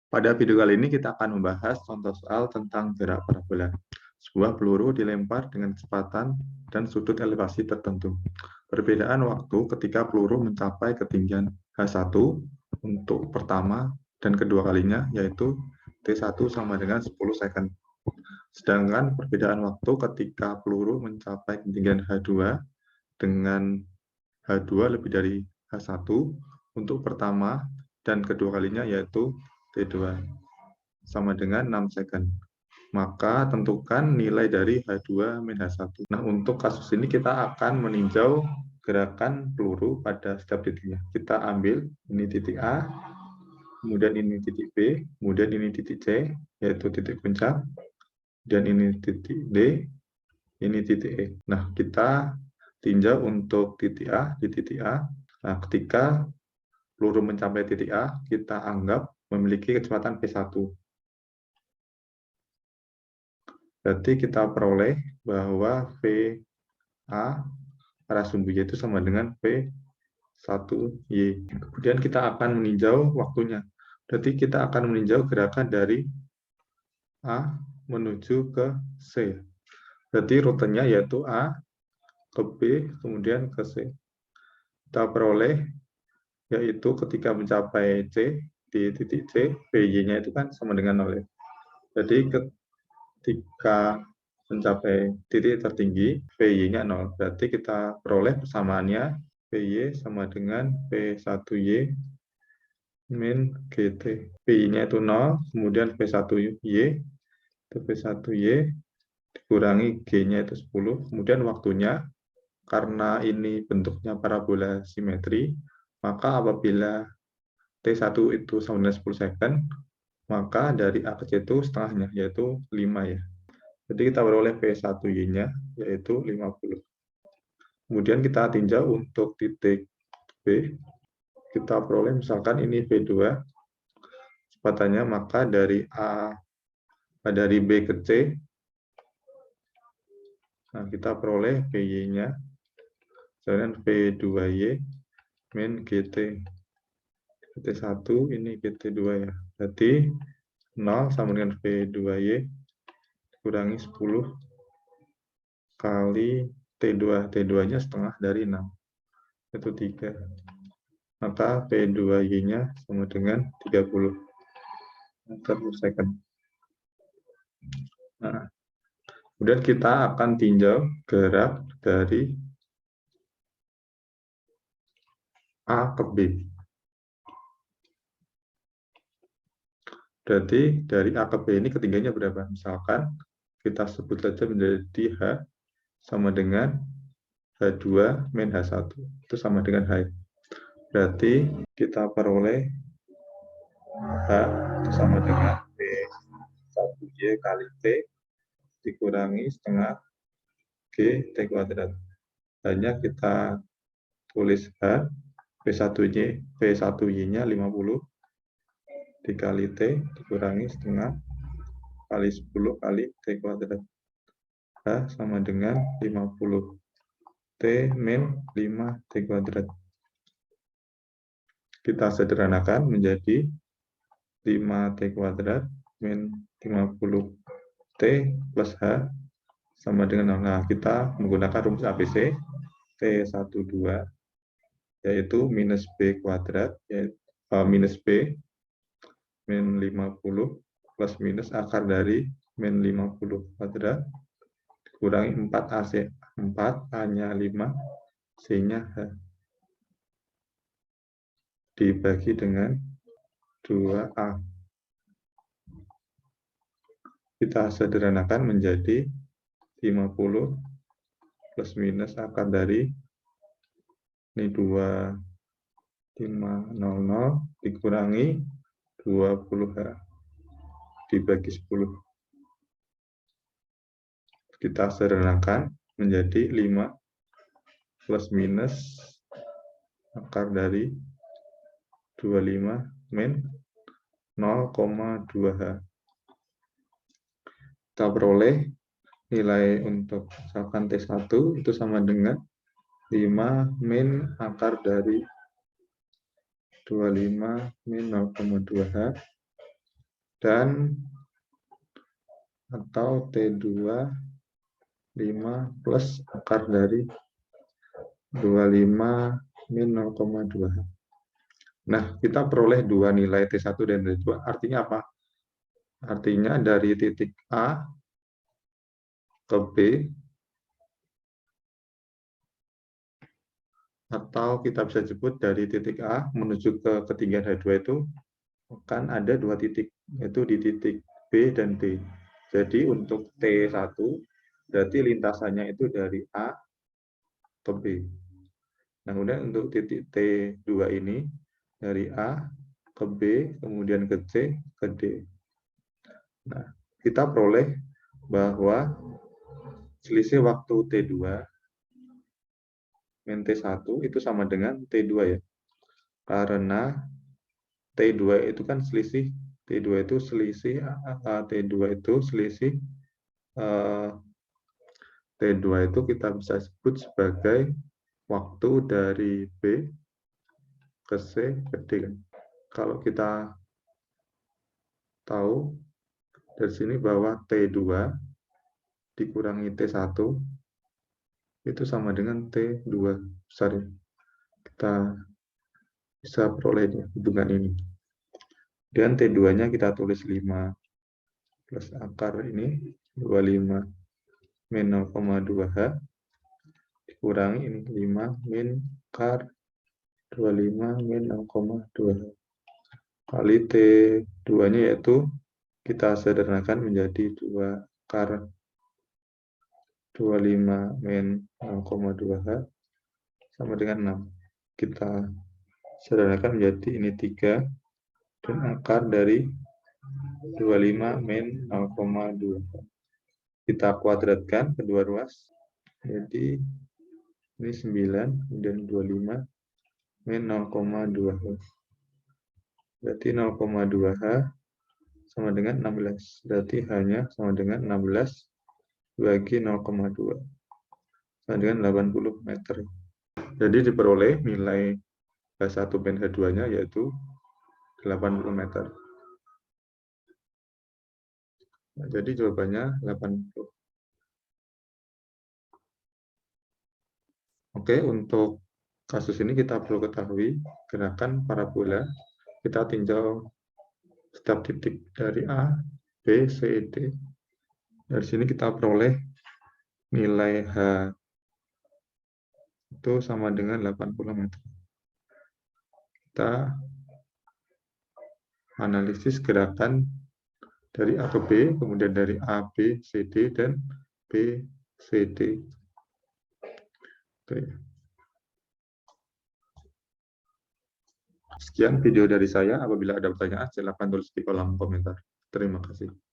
Pada video kali ini kita akan membahas contoh soal tentang gerak parabola. Sebuah peluru dilempar dengan kecepatan dan sudut elevasi tertentu. Perbedaan waktu ketika peluru mencapai ketinggian H1 untuk pertama dan kedua kalinya, yaitu T1 sama dengan 10 second. Sedangkan perbedaan waktu ketika peluru mencapai ketinggian H2 dengan H2 lebih dari H1 untuk pertama dan kedua kalinya, yaitu T2 sama dengan 6 second. Maka tentukan nilai dari H2 min H1. Nah, untuk kasus ini kita akan meninjau gerakan peluru pada setiap titiknya. Kita ambil ini titik A, kemudian ini titik B, kemudian ini titik C, yaitu titik puncak, dan ini titik D, ini titik E. Nah, kita tinjau untuk titik A, di titik A. Nah, ketika peluru mencapai titik A, kita anggap memiliki kecepatan P1. Berarti kita peroleh bahwa VA arah sumbu Y itu sama dengan P1Y. Kemudian kita akan meninjau waktunya. Berarti kita akan meninjau gerakan dari A menuju ke C. Berarti rutenya yaitu A ke B, kemudian ke C. Kita peroleh yaitu ketika mencapai C, di titik C, PY-nya itu kan sama dengan 0. Jadi ketika mencapai titik tertinggi, PY-nya 0. Berarti kita peroleh persamaannya, PY sama dengan P1Y min GT. PY-nya itu 0, kemudian P1Y, itu P1Y dikurangi G-nya itu 10, kemudian waktunya, karena ini bentuknya parabola simetri, maka apabila T1 itu sama dengan 10 second, maka dari A ke C itu setengahnya, yaitu 5 ya. Jadi kita peroleh P1Y-nya, yaitu 50. Kemudian kita tinjau untuk titik B, kita peroleh misalkan ini V2, kecepatannya, maka dari B ke C, nah kita peroleh PY-nya, dengan V2Y min GT. GT1, ini GT2 ya. Berarti 0 sama dengan V2Y kurangi 10 kali T2. T2-nya setengah dari 6. Itu 3. Maka P2Y-nya sama dengan 30 meter per second. Nah, kemudian kita akan tinjau gerak dari A ke B. Berarti dari A ke B ini ketinggiannya berapa? Misalkan kita sebut saja menjadi H sama dengan H2 min H1. Itu sama dengan H. Berarti kita peroleh H itu sama dengan P1Y kali T dikurangi setengah G T kuadrat. Hanya kita tulis H, P1Y-nya 50 dikali T dikurangi setengah kali 10 kali T kuadrat. H sama dengan 50 T min 5 T kuadrat. Kita sederhanakan menjadi 5 T kuadrat min 50 T plus H sama dengan 0. Nah, kita menggunakan rumus ABC T12 yaitu minus B kuadrat, yaitu minus B min 50 plus minus akar dari min 50 kuadrat dikurangi 4 AC. 4 A-nya 5, C-nya H. Dibagi dengan 2A. Kita sederhanakan menjadi 50 plus minus akar dari ini 2500 dikurangi 20H dibagi 10. Kita sederhanakan menjadi 5 plus minus akar dari 25 min 0,2H. Kita peroleh nilai untuk misalkan T1 itu sama dengan 5 min akar dari 25 min 0,2H dan atau T25 plus akar dari 25 min 0,2. Nah, kita peroleh dua nilai T1 dan T2. Artinya apa? Artinya dari titik A ke B, atau kita bisa sebut dari titik A menuju ke ketinggian H2 itu kan ada dua titik, yaitu di titik B dan D. Jadi untuk T1 berarti lintasannya itu dari A ke B. Nah, kemudian untuk titik T2 ini dari A ke B, kemudian ke C, ke D. Nah, kita peroleh bahwa selisih waktu T2 min T1 itu sama dengan T2 ya. Karena T2 itu kan selisih T2 itu selisih T2 itu kita bisa sebut sebagai waktu dari B ke C ke D. Kalau kita tahu dari sini bahwa T2 dikurangi T1 itu sama dengan T2 besar. Kita bisa peroleh hitungan ini. Dan T2-nya kita tulis 5 plus akar ini 25 min 0,2H dikurangi ini 5 min akar 25 min 0,2H kali T2-nya yaitu kita sederhanakan menjadi 2 akar 25 min 0,2H sama dengan 6. Kita sederhanakan menjadi ini 3 dan akar dari 25 min 0,2. Kita kuadratkan kedua ruas. Jadi ini 9 kemudian 25 min 0,2H. Berarti 0,2H sama dengan 16. Berarti hanya sama dengan 16 bagi 0,2. Sama dengan 80 meter. Jadi diperoleh nilai H1 min H2-nya yaitu 80 meter. Nah, jadi jawabannya 80. Oke, untuk kasus ini kita perlu ketahui gerakan parabola. Kita tinjau setiap titik dari A, B, C, D. Dari sini kita peroleh nilai H itu sama dengan 80 meter. Kita analisis gerakan dari A ke B, kemudian dari A, B, C, D, dan B, C, D. Oke. Sekian video dari saya. Apabila ada pertanyaan, silakan tulis di kolom komentar. Terima kasih.